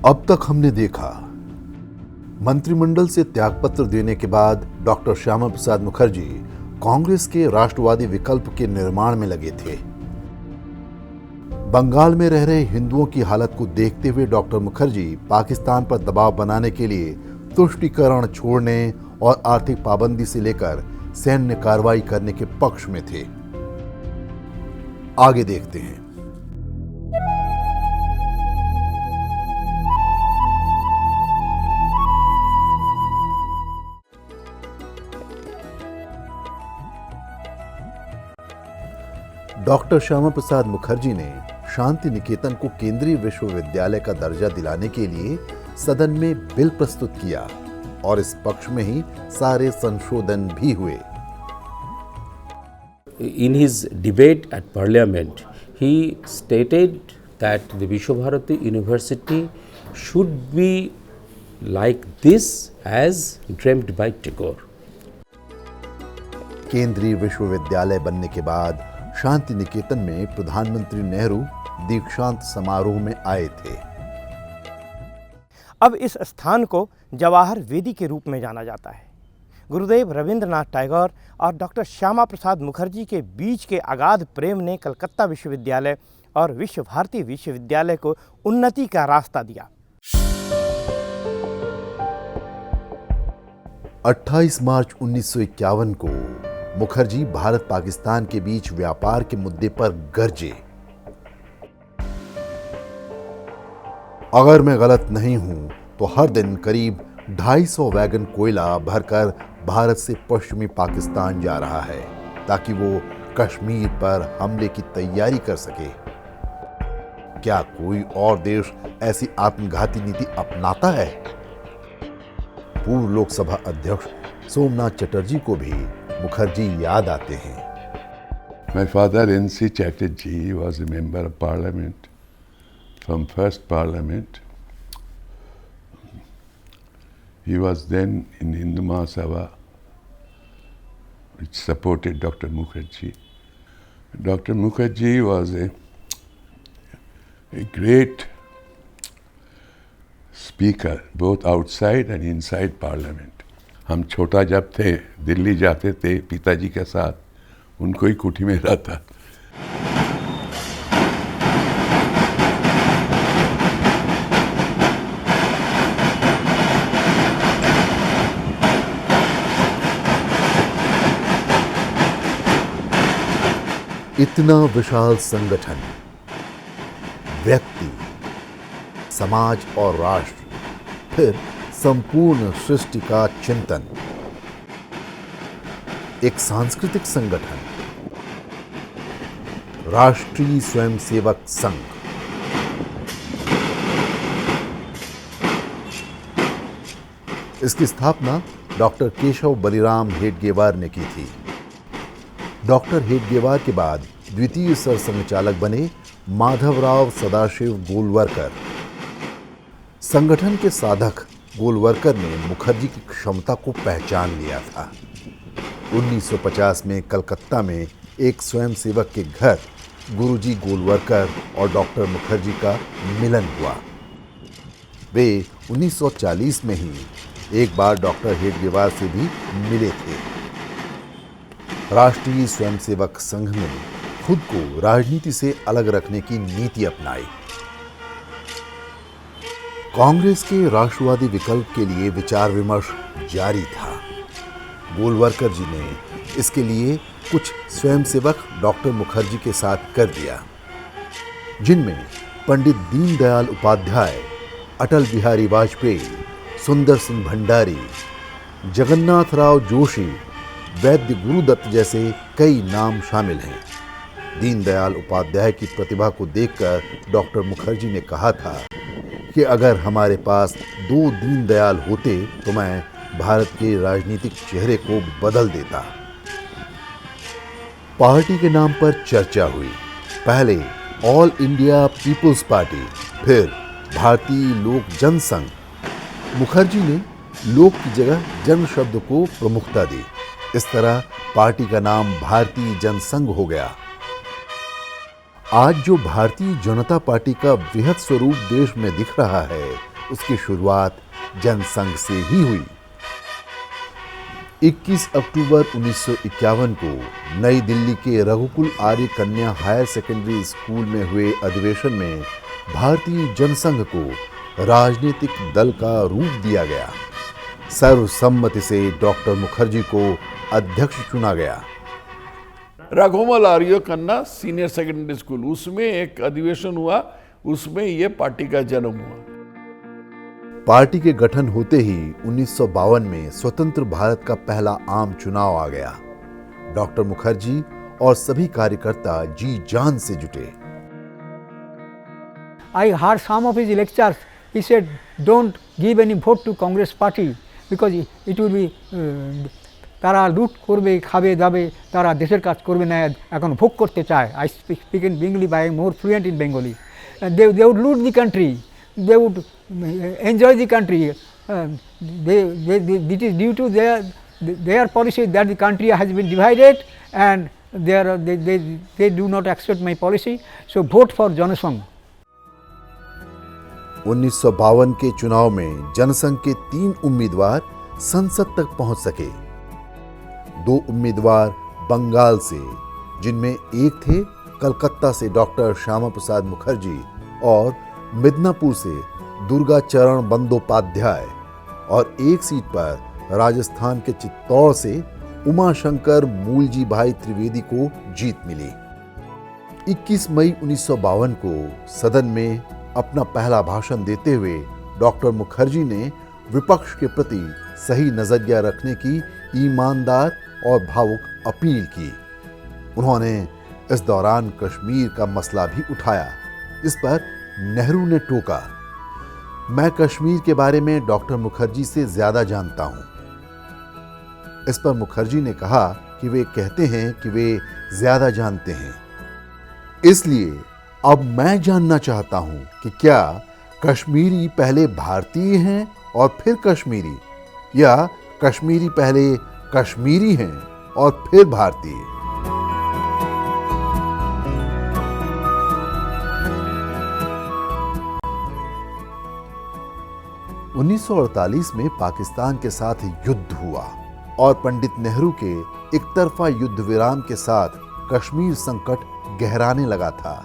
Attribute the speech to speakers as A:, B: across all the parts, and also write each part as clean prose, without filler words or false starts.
A: अब तक हमने देखा, मंत्रिमंडल से त्यागपत्र देने के बाद डॉक्टर श्यामा प्रसाद मुखर्जी कांग्रेस के राष्ट्रवादी विकल्प के निर्माण में लगे थे। बंगाल में रह रहे हिंदुओं की हालत को देखते हुए डॉक्टर मुखर्जी पाकिस्तान पर दबाव बनाने के लिए तुष्टीकरण छोड़ने और आर्थिक पाबंदी से लेकर सैन्य कार्रवाई करने के पक्ष में थे। आगे देखते हैं। डॉक्टर श्यामा प्रसाद मुखर्जी ने शांति निकेतन को केंद्रीय विश्वविद्यालय का दर्जा दिलाने के लिए सदन में बिल प्रस्तुत किया और इस पक्ष में ही सारे संशोधन भी हुए।
B: In his debate at Parliament, he stated that the Vishwabharati University should be like this as dreamt by Tagore.
A: केंद्रीय विश्वविद्यालय बनने के बाद शांति निकेतन में प्रधानमंत्री नेहरू दीक्षांत समारोह में आए थे।
C: अब इस स्थान को जवाहर वेदी के रूप में जाना जाता है। गुरुदेव रविंद्रनाथ टैगोर और डॉक्टर श्यामा प्रसाद मुखर्जी के बीच के अगाध प्रेम ने कलकत्ता विश्वविद्यालय और विश्व भारती विश्वविद्यालय को उन्नति का रास्ता दिया।
A: 28 मार्च 1951 को मुखर्जी भारत पाकिस्तान के बीच व्यापार के मुद्दे पर गरजे। अगर मैं गलत नहीं हूं तो हर दिन करीब 250 वैगन कोयला भरकर भारत से पश्चिमी पाकिस्तान जा रहा है ताकि वो कश्मीर पर हमले की तैयारी कर सके। क्या कोई और देश ऐसी आत्मघाती नीति अपनाता है? पूर्व लोकसभा अध्यक्ष सोमनाथ चटर्जी को भी मुखर्जी याद आते हैं।
D: My father N.C. Chatterjee was a member of parliament from first parliament. He was then in Hindu Mahasabha, which supported Dr. Mukherjee. Dr. Mukherjee was a great speaker, both outside and inside parliament. हम छोटा जब थे दिल्ली जाते थे पिताजी के साथ, उनको ही कुटी में रहता।
A: इतना विशाल संगठन, व्यक्ति, समाज और राष्ट्र, फिर संपूर्ण सृष्टि का चिंतन, एक सांस्कृतिक संगठन, राष्ट्रीय स्वयंसेवक संघ। इसकी स्थापना डॉक्टर केशव बलिराम हेडगेवार ने की थी। डॉक्टर हेडगेवार के बाद द्वितीय सरसंघचालक बने माधवराव सदाशिव गोलवरकर। संगठन के साधक गोलवरकर ने मुखर्जी की क्षमता को पहचान लिया था। 1950 में कलकत्ता में एक स्वयंसेवक के घर गुरुजी गोलवरकर और डॉक्टर मुखर्जी का मिलन हुआ। वे 1940 में ही एक बार डॉक्टर हेडगेवार से भी मिले थे। राष्ट्रीय स्वयंसेवक संघ ने खुद को राजनीति से अलग रखने की नीति अपनाई। कांग्रेस के राष्ट्रवादी विकल्प के लिए विचार विमर्श जारी था। गोलवरकर जी ने इसके लिए कुछ स्वयंसेवक डॉक्टर मुखर्जी के साथ कर दिया, जिनमें पंडित दीनदयाल उपाध्याय, अटल बिहारी वाजपेयी, सुंदर सिंह भंडारी, जगन्नाथ राव जोशी, वैद्य गुरुदत्त जैसे कई नाम शामिल हैं। दीनदयाल उपाध्याय की प्रतिभा को देखकर डॉक्टर मुखर्जी ने कहा था कि अगर हमारे पास 2 दीनदयाल होते तो मैं भारत के राजनीतिक चेहरे को बदल देता। पार्टी के नाम पर चर्चा हुई। पहले ऑल इंडिया पीपुल्स पार्टी, फिर भारतीय लोक जनसंघ। मुखर्जी ने लोक की जगह जन शब्द को प्रमुखता दी। इस तरह पार्टी का नाम भारतीय जनसंघ हो गया। आज जो भारतीय जनता पार्टी का वृहद स्वरूप देश में दिख रहा है, उसकी शुरुआत जनसंघ से ही हुई। 21 अक्टूबर 1951 को नई दिल्ली के रघुकुल आर्य कन्या हायर सेकेंडरी स्कूल में हुए अधिवेशन में भारतीय जनसंघ को राजनीतिक दल का रूप दिया गया। सर्वसम्मति से डॉक्टर मुखर्जी को अध्यक्ष चुना गया।
E: रघुकुल आर्य कन्या सीनियर सेकेंडरी स्कूल, उसमें एक अधिवेशन हुआ, उसमें ये पार्टी का जन्म हुआ।
A: पार्टी के गठन होते ही 1952 में स्वतंत्र भारत का पहला आम चुनाव आ गया। डॉक्टर मुखर्जी और सभी कार्यकर्ता जी जान से जुटे।
F: I heard some of his lectures. He said, "Don't give any vote to Congress party because it will be তারা লুট করবে, খাবে যাবে, তারা দেশের কাজ করবে না, এখন ভোগ করতে চায়। I speak in Bengali, but I am more fluent in Bengali. They would loot the country. They would enjoy the country. It is due to their policy that the country has been divided, and they do not accept my policy. So vote for Jansangh.
A: 1952 के चुनाव में जनसंघ के 3 उम्मीदवार संसद तक पहुंच सके। 2 उम्मीदवार बंगाल से, जिनमें एक थे कलकत्ता से डॉक्टर श्यामा प्रसाद मुखर्जी और मिदनापुर से दुर्गा चरण बंदोपाध्याय, और एक सीट पर राजस्थान के चित्तौड़ से उमाशंकर मूलजी भाई त्रिवेदी को जीत मिली। 21 मई 1952 को सदन में अपना पहला भाषण देते हुए डॉक्टर मुखर्जी ने विपक्ष के प्रति सही नजरिया रखने की ईमानदार और भावुक अपील की। उन्होंने इस दौरान कश्मीर का मसला भी उठाया। इस पर नेहरू ने टोका, मैं कश्मीर के बारे में डॉक्टर मुखर्जी से ज्यादा जानता हूं। इस पर मुखर्जी ने कहा कि वे कहते हैं कि वे ज्यादा जानते हैं, इसलिए अब मैं जानना चाहता हूं कि क्या कश्मीरी पहले भारतीय हैं और फिर कश्मीरी, या कश्मीरी पहले कश्मीरी हैं और फिर भारतीय। उन्नीस 1948 में पाकिस्तान के साथ युद्ध हुआ और पंडित नेहरू के एकतरफा युद्ध विराम के साथ कश्मीर संकट गहराने लगा था।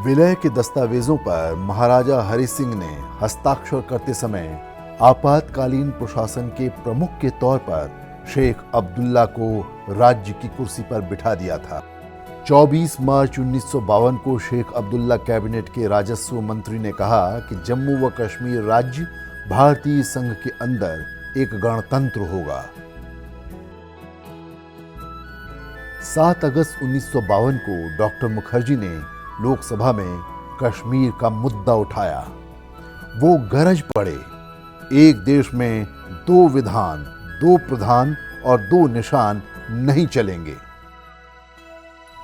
A: विलय के दस्तावेजों पर महाराजा हरि सिंह ने हस्ताक्षर करते समय आपातकालीन प्रशासन के प्रमुख के तौर पर शेख अब्दुल्ला को राज्य की कुर्सी पर बिठा दिया था। 24 मार्च 1952 को शेख अब्दुल्ला कैबिनेट के राजस्व मंत्री ने कहा कि जम्मू व कश्मीर राज्य भारतीय संघ के अंदर एक गणतंत्र होगा। 7 अगस्त 1952 को डॉक्टर मुखर्जी ने लोकसभा में कश्मीर का मुद्दा उठाया। वो गरज पड़े, एक देश में 2 विधान, 2 प्रधान और 2 निशान नहीं चलेंगे।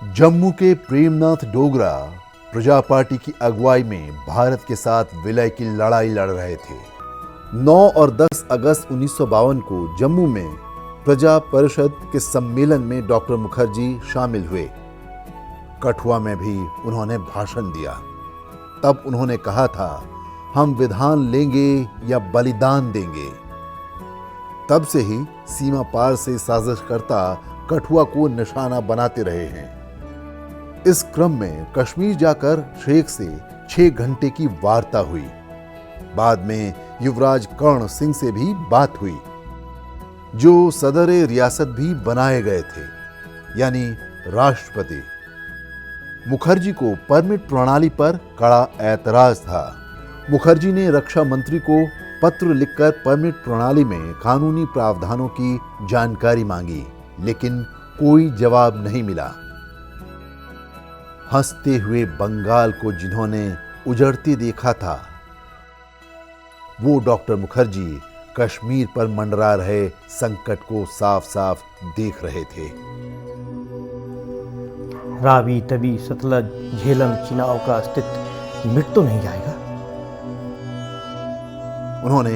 A: जम्मू के प्रेमनाथ डोगरा प्रजा पार्टी की अगुवाई में भारत के साथ विलय की लड़ाई लड़ रहे थे। 9 और 10 अगस्त 1952 को जम्मू में प्रजा परिषद के सम्मेलन में डॉक्टर मुखर्जी शामिल हुए। कठुआ में भी उन्होंने भाषण दिया। तब उन्होंने कहा था, हम विधान लेंगे या बलिदान देंगे। तब से ही सीमा पार से साजिशकर्ता कठुआ को निशाना बनाते रहे हैं। इस क्रम में कश्मीर जाकर शेख से 6 घंटे की वार्ता हुई। बाद में युवराज कर्ण सिंह से भी बात हुई, जो सदर रियासत भी बनाए गए थे, यानी राष्ट्रपति। मुखर्जी को परमिट प्रणाली पर कड़ा ऐतराज था। मुखर्जी ने रक्षा मंत्री को पत्र लिखकर परमिट प्रणाली में कानूनी प्रावधानों की जानकारी मांगी, लेकिन कोई जवाब नहीं मिला। हंसते हुए बंगाल को जिन्होंने उजड़ते देखा था, वो डॉक्टर मुखर्जी कश्मीर पर मंडरा रहे संकट को साफ साफ देख रहे थे।
C: रावी, तवी, सतलज, झेलम, चिनाव का अस्तित्व मिट तो नहीं जाएगा।
A: उन्होंने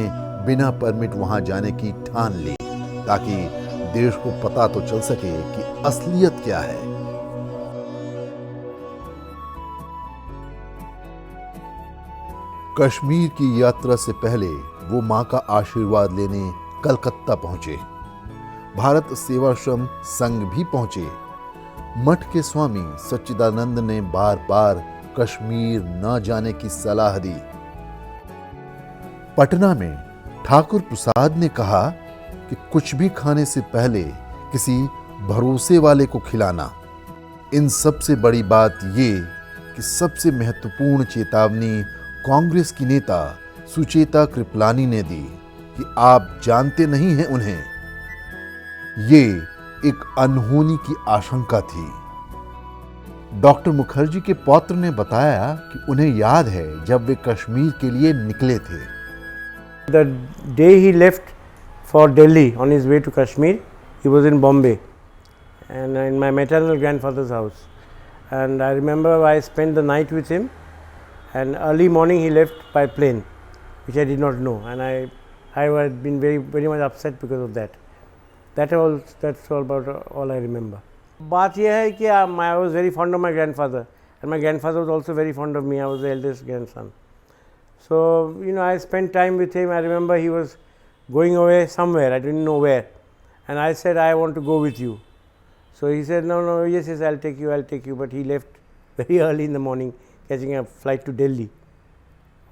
A: बिना परमिट वहां जाने की ठान ली, ताकि देश को पता तो चल सके कि असलियत क्या है। कश्मीर की यात्रा से पहले वो मां का आशीर्वाद लेने कलकत्ता पहुंचे। भारत सेवाश्रम संघ भी पहुंचे। मठ के स्वामी सच्चिदानंद ने बार बार कश्मीर न जाने की सलाह दी। पटना में ठाकुर प्रसाद ने कहा कि कुछ भी खाने से पहले किसी भरोसे वाले को खिलाना। इन सबसे बड़ी बात ये कि सबसे महत्वपूर्ण चेतावनी कांग्रेस की नेता सुचेता कृपलानी ने दी कि आप जानते नहीं हैं उन्हें। ये एक अनहोनी की आशंका थी। डॉक्टर मुखर्जी के पौत्र ने बताया कि उन्हें याद है जब वे कश्मीर के लिए निकले थे।
G: The day he left for Delhi on his way to Kashmir, he was in Bombay and in my maternal grandfather's house. And I remember I spent the night with him, and early morning he left by plane, which I did not know, and I had been very much upset because of that. That's all about all I remember. बात यह है कि I was very fond of my grandfather, and my grandfather was also very fond of me. I was the eldest grandson. So, I spent time with him. I remember he was going away somewhere, I didn't know where, and I said, I want to go with you. So he said, no, yes, I'll take you, but he left very early in the morning, catching a flight to Delhi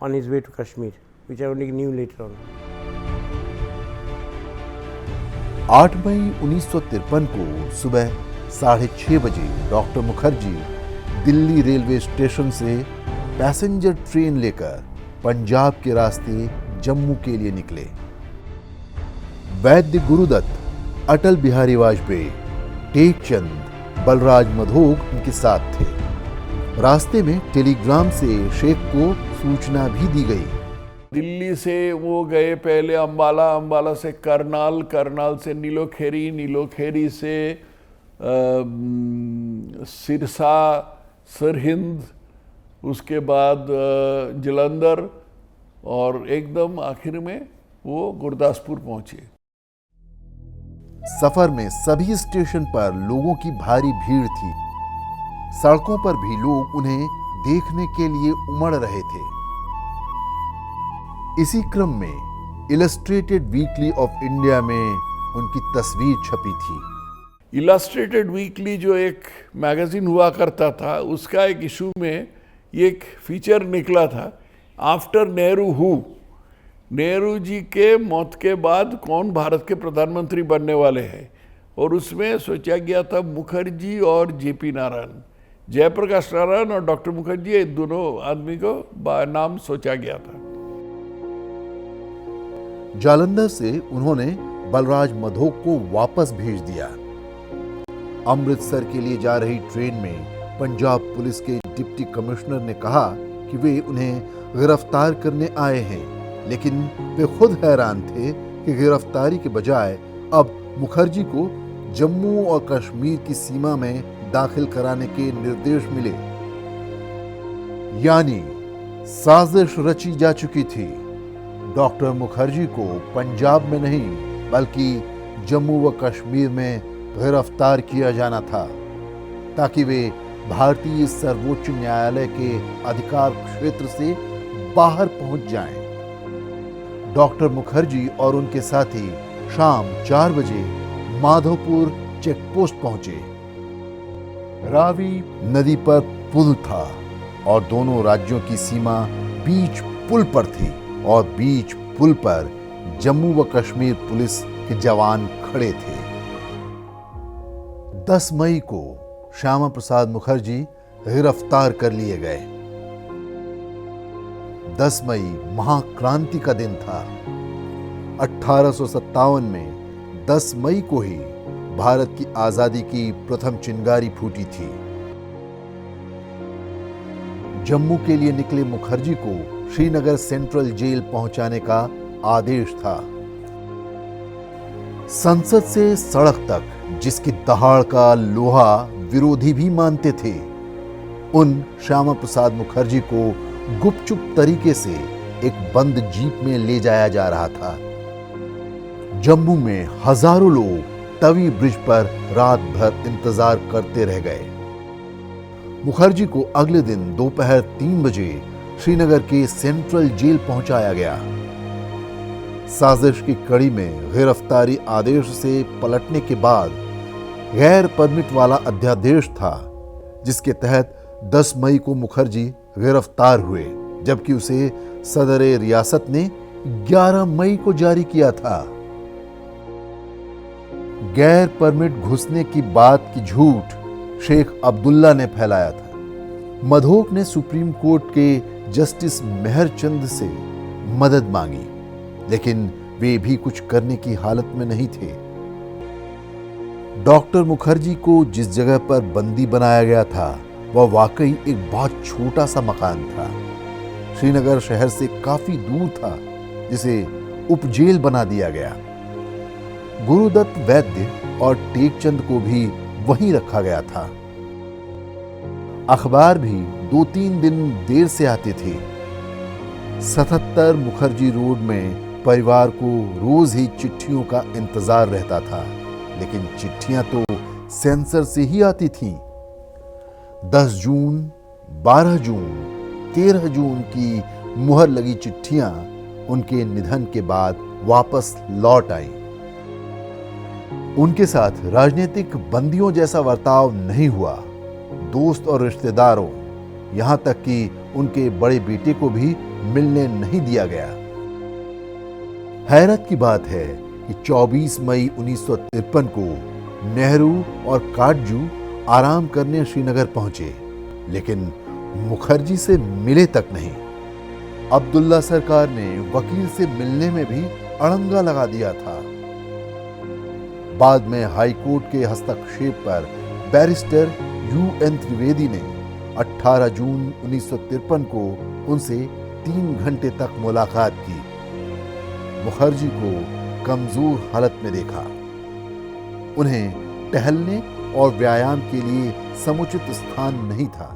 G: on his way to Kashmir, which I only knew later on.
A: 8 मई 1953 को सुबह 6:30 बजे doctor Mukherjee Delhi railway station से passenger train लेकर पंजाब के रास्ते जम्मू के लिए निकले। वैद्य गुरुदत्त, अटल बिहारी वाजपेयी, टेकचंद, बलराज मधोक उनके साथ थे। रास्ते में टेलीग्राम से शेख को सूचना भी दी गई।
E: दिल्ली से वो गए पहले अंबाला, अंबाला से करनाल, करनाल से नीलोखेरी, नीलोखेरी से सिरसा, सरहिंद, उसके बाद जलंधर, और एकदम आखिर में वो गुरदासपुर पहुंचे।
A: सफर में सभी स्टेशन पर लोगों की भारी भीड़ थी। सड़कों पर भी लोग उन्हें देखने के लिए उमड़ रहे थे। इसी क्रम में इलस्ट्रेटेड वीकली ऑफ इंडिया में उनकी तस्वीर छपी थी।
E: इलस्ट्रेटेड वीकली जो एक मैगजीन हुआ करता था, उसका एक इशू में ये एक फीचर निकला था, आफ्टर नेहरू हु, नेहरू जी के मौत के बाद कौन भारत के प्रधानमंत्री बनने वाले हैं, और उसमें सोचा गया था मुखर्जी और जेपी नारायण, जयप्रकाश नारायण और डॉक्टर मुखर्जी, ये दोनों आदमी को नाम सोचा गया था।
A: जालंधर से उन्होंने बलराज मधोक को वापस भेज दिया। अमृतसर के लिए जा रही ट्रेन में पंजाब पुलिस के डिप्टी कमिश्नर ने कहा कि वे उन्हें गिरफ्तार करने आए हैं, लेकिन वे खुद हैरान थे कि गिरफ्तारी के बजाय अब मुखर्जी को जम्मू और कश्मीर की सीमा में दाखिल कराने के निर्देश मिले। यानी साजिश रची जा चुकी थी। डॉक्टर मुखर्जी को पंजाब में नहीं बल्कि जम्मू व कश्मीर में गिरफ्तार किया जाना था, ताकि वे भारतीय सर्वोच्च न्यायालय के अधिकार क्षेत्र से बाहर पहुंच जाएं। डॉक्टर मुखर्जी और उनके साथी शाम 4 बजे माधोपुर चेकपोस्ट पहुंचे। रावी नदी पर पुल था और दोनों राज्यों की सीमा बीच पुल पर थी, और बीच पुल पर जम्मू व कश्मीर पुलिस के जवान खड़े थे। 10 मई को श्यामा प्रसाद मुखर्जी गिरफ्तार कर लिए गए। 10 मई महाक्रांति का दिन था। 1857 में 10 मई को ही भारत की आजादी की प्रथम चिंगारी फूटी थी। जम्मू के लिए निकले मुखर्जी को श्रीनगर सेंट्रल जेल पहुंचाने का आदेश था। संसद से सड़क तक जिसकी दहाड़ का लोहा विरोधी भी मानते थे, उन श्यामा प्रसाद मुखर्जी को गुपचुप तरीके से एक बंद जीप में ले जाया जा रहा था। जम्मू में हजारों लोग तवी ब्रिज पर रात भर इंतजार करते रह गए। मुखर्जी को अगले दिन दोपहर 3 बजे श्रीनगर के सेंट्रल जेल पहुंचाया गया। साजिश की कड़ी में गिरफ्तारी आदेश से पलटने के बाद गैर परमिट वाला अध्यादेश था, जिसके तहत 10 मई को मुखर्जी गिरफ्तार हुए, जबकि उसे सदर रियासत ने 11 मई को जारी किया था। गैर परमिट घुसने की बात की झूठ शेख अब्दुल्ला ने फैलाया था। मधोक ने सुप्रीम कोर्ट के जस्टिस मेहरचंद से मदद मांगी, लेकिन वे भी कुछ करने की हालत में नहीं थे। डॉक्टर मुखर्जी को जिस जगह पर बंदी बनाया गया था वह वाकई एक बहुत छोटा सा मकान था। श्रीनगर शहर से काफी दूर था, जिसे उपजेल बना दिया गया। गुरुदत्त वैद्य और टेकचंद को भी वहीं रखा गया था। अखबार भी 2-3 दिन देर से आते थे। 77 मुखर्जी रोड में परिवार को रोज ही चिट्ठियों का इंतजार रहता था, लेकिन चिट्ठियां तो सेंसर से ही आती थीं। 10 जून, 12 जून, 13 जून की मुहर लगी चिट्ठियां उनके निधन के बाद वापस लौट आईं। उनके साथ राजनीतिक बंदियों जैसा बर्ताव नहीं हुआ। दोस्त और रिश्तेदारों, यहां तक कि उनके बड़े बेटे को भी मिलने नहीं दिया गया। हैरत की बात है कि 24 मई 1953 को नेहरू और काटजू आराम करने श्रीनगर पहुंचे, लेकिन मुखर्जी से मिले तक नहीं। अब्दुल्ला सरकार ने वकील से मिलने में भी अड़ंगा लगा दिया था। बाद में हाई कोर्ट के हस्तक्षेप पर बैरिस्टर UN त्रिवेदी ने 18 जून 1953 को उनसे 3 घंटे तक मुलाकात की। मुखर्जी को कमजोर हालत में देखा। उन्हें टहलने और व्यायाम के लिए समुचित स्थान नहीं था।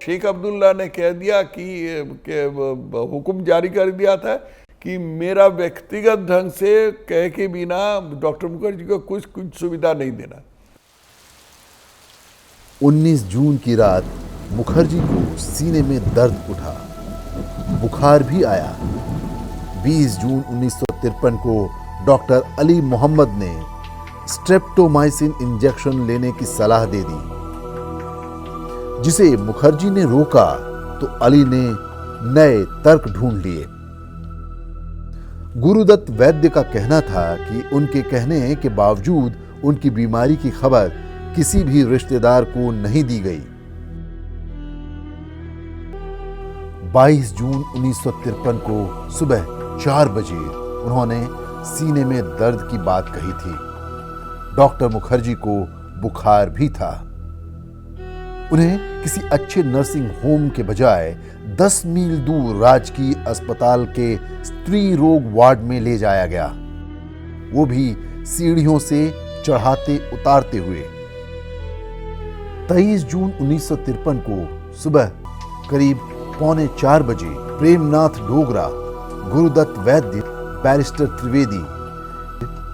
E: शेख अब्दुल्ला ने कह दिया कि हुक्म जारी कर दिया था कि मेरा व्यक्तिगत ढंग से कह के बिना डॉक्टर मुखर्जी को कुछ सुविधा नहीं देना।
A: 19 जून की रात मुखर्जी को सीने में दर्द उठा, बुखार भी आया। 20 जून 1953 को डॉक्टर अली मोहम्मद ने स्ट्रेप्टोमाइसिन इंजेक्शन लेने की सलाह दे दी, जिसे मुखर्जी ने रोका तो अली ने नए तर्क ढूंढ लिए। गुरुदत्त वैद्य का कहना था कि उनके कहने के बावजूद उनकी बीमारी की खबर किसी भी रिश्तेदार को नहीं दी गई। 22 जून 1953 को सुबह 4 बजे उन्होंने सीने में दर्द की बात कही थी। डॉक्टर मुखर्जी को बुखार भी था। उन्हें किसी अच्छे नर्सिंग होम के बजाय 10 मील दूर राजकीय अस्पताल के स्त्री रोग वार्ड में ले जाया गया, वो भी सीढ़ियों से चढ़ाते उतारते हुए। 23 जून 1953 को सुबह करीब 3:45 बजे प्रेमनाथ डोगरा, गुरुदत्त वैद्य, बैरिस्टर त्रिवेदी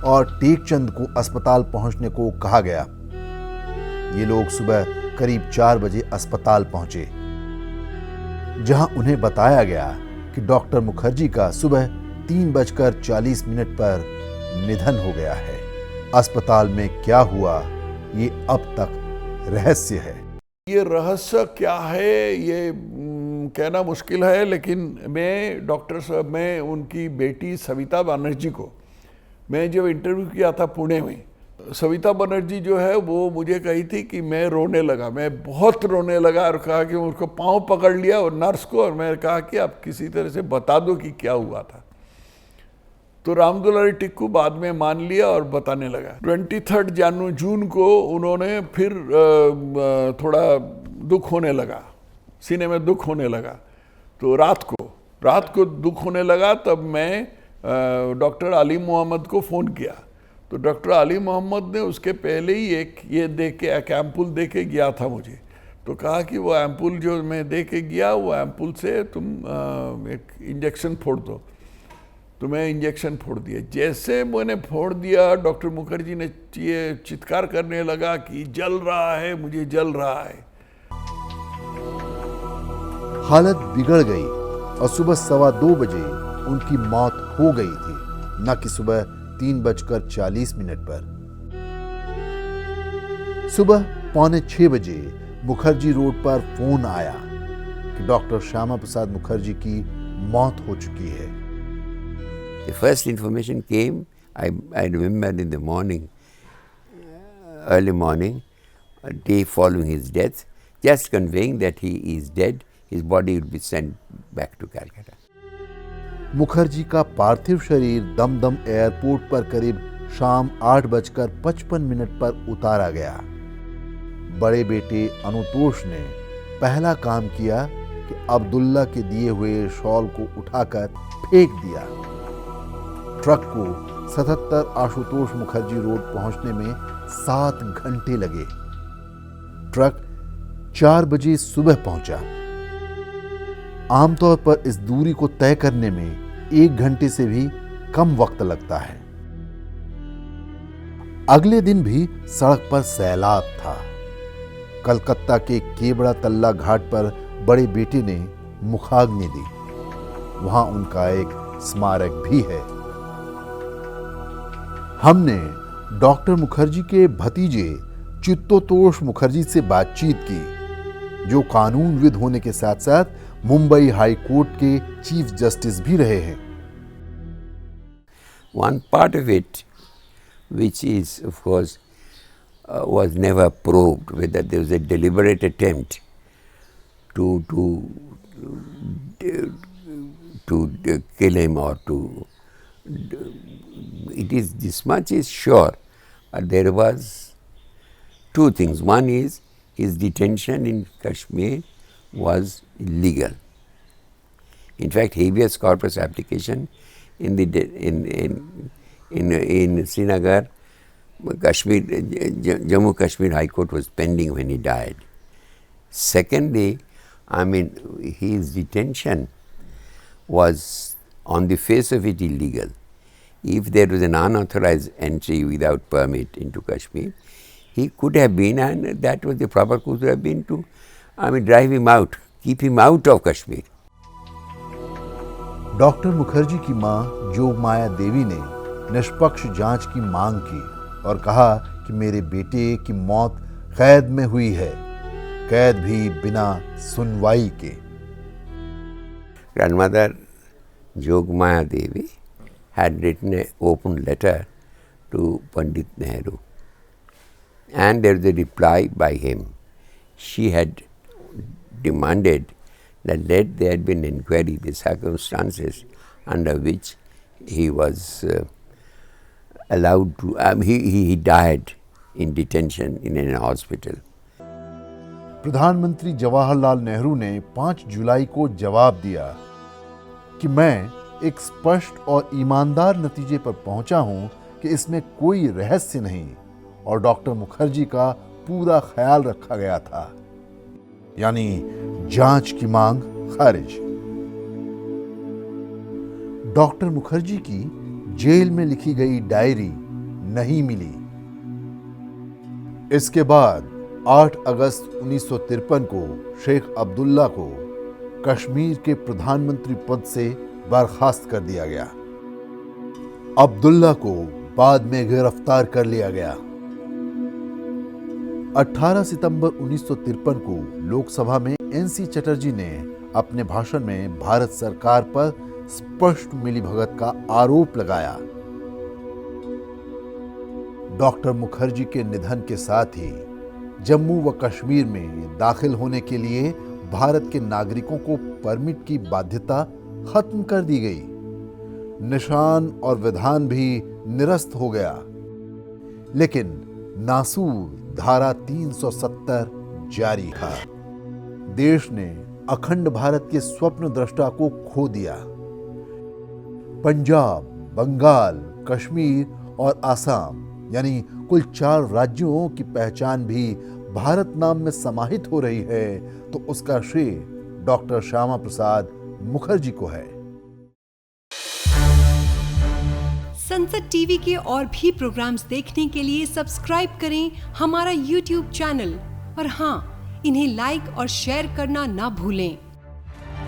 A: और टेकचंद को अस्पताल पहुंचने को कहा गया। ये लोग सुबह करीब 4 बजे अस्पताल पहुंचे, जहां उन्हें बताया गया कि डॉक्टर मुखर्जी का सुबह 3:40 पर निधन हो गया है। अस्पताल में क्या हुआ ये अब तक रहस्य है।
E: ये रहस्य क्या है ये कहना मुश्किल है, लेकिन मैं डॉक्टर साहब, मैं उनकी बेटी सविता बनर्जी को मैं जब इंटरव्यू किया था पुणे में, सविता बनर्जी जो है वो मुझे कही थी कि मैं रोने लगा, मैं बहुत रोने लगा और कहा कि उनको पाँव पकड़ लिया और नर्स को, और मैंने कहा कि आप किसी तरह से बता दो कि क्या हुआ था। तो रामदुलारी टिक्कू बाद में मान लिया और बताने लगा। 23 जून को उन्होंने फिर थोड़ा दुख होने लगा, सीने में दुख होने लगा। तो रात को दुख होने लगा, तब मैं डॉक्टर अली मोहम्मद को फ़ोन किया। तो डॉक्टर अली मोहम्मद ने उसके पहले ही एक एम्पुल दे के गया था मुझे। तो कहा कि वो एम्पुल जो मैं दे के गया, वो एम्पुल से तुम एक इंजेक्शन फोड़ दो। तो मैं इंजेक्शन फोड़ दिया। जैसे मैंने फोड़ दिया, डॉक्टर मुखर्जी ने चित्कार करने लगा कि जल रहा है, मुझे जल रहा है।
A: हालत बिगड़ गई और सुबह 2:15 बजे उनकी मौत हो गई थी, न कि सुबह 3:40 पर। सुबह 5:45 बजे मुखर्जी रोड पर फोन आया कि डॉक्टर श्यामा प्रसाद मुखर्जी की मौत हो चुकी है।
H: The first information came, I remember in the morning, early morning, a day following his death, just conveying that he is dead, his body will be sent back to Calcutta.
A: Mukherjee का पार्थिव शरीर Dumdum airport पर करीब शाम 8:55 पर उतारा गया। बड़े बेटे अनुतोष ने पहला काम किया कि अब्दुल्ला के दिए हुए शॉल को उठाकर फेंक दिया। ट्रक को 77 आशुतोष मुखर्जी रोड पहुंचने में 7 घंटे लगे। ट्रक 4 बजे सुबह पहुंचा। आमतौर पर इस दूरी को तय करने में 1 घंटे से भी कम वक्त लगता है। अगले दिन भी सड़क पर सैलाब था। कलकत्ता के केवड़ा तल्ला घाट पर बड़े बेटे ने मुखाग्नि दी। वहां उनका एक स्मारक भी है। हमने डॉक्टर मुखर्जी के भतीजे चित्तोतोष मुखर्जी से बातचीत की, जो कानूनविद होने के साथ साथ मुंबई हाई कोर्ट के चीफ जस्टिस भी रहे हैं।
H: One part of it, which is of course was never proved, whether there was a deliberate attempt to kill him or to. It is this much is sure. There was 2 things. One is his detention in Kashmir was illegal. In fact, habeas corpus application in Srinagar, Jammu Kashmir High Court was pending when he died. Secondly, his detention was on the face of it illegal. If there was an unauthorized entry without permit into Kashmir, he could have been, and that was the proper course would have been to, drive him out, keep him out of Kashmir.
A: Doctor Mukherjee की मां जोगमाया देवी ने निष्पक्ष जांच की मांग की और कहा कि मेरे बेटे की मौत कैद में हुई है, कैद भी बिना सुनवाई के।
H: Grandmother Jogmaya Devi had written an open letter to Pandit Nehru, and there was a reply by him. She had demanded that let there be an inquiry, the circumstances under which he was allowed to, he died in detention in a hospital.
A: प्रधानमंत्री जवाहरलाल नेहरू ने 5 जुलाई को जवाब दिया कि मैं एक स्पष्ट और ईमानदार नतीजे पर पहुंचा हूं कि इसमें कोई रहस्य नहीं और डॉक्टर मुखर्जी का पूरा ख्याल रखा गया था, यानी जांच की मांग खारिज। डॉक्टर मुखर्जी की जेल में लिखी गई डायरी नहीं मिली। इसके बाद 8 अगस्त 1953 को शेख अब्दुल्ला को कश्मीर के प्रधानमंत्री पद से बर्खास्त कर दिया गया। अब्दुल्ला को बाद में गिरफ्तार कर लिया गया। 18 सितंबर 1953 को लोकसभा में एनसी चटर्जी ने अपने भाषण में भारत सरकार पर स्पष्ट मिलीभगत का आरोप लगाया। डॉक्टर मुखर्जी के निधन के साथ ही जम्मू व कश्मीर में दाखिल होने के लिए भारत के नागरिकों को परमिट की बाध्यता खत्म कर दी गई। निशान और विधान भी निरस्त हो गया, लेकिन नासूर धारा 370 जारी था। देश ने अखंड भारत के स्वप्न दृष्टा को खो दिया। पंजाब, बंगाल, कश्मीर और आसाम यानी कुल 4 राज्यों की पहचान भी भारत नाम में समाहित हो रही है, तो उसका श्रेय डॉक्टर श्यामा प्रसाद मुखर्जी को है।
I: संसद टीवी के और भी प्रोग्राम्स देखने के लिए सब्सक्राइब करें हमारा YouTube चैनल और हाँ, इन्हें लाइक और शेयर करना ना भूलें।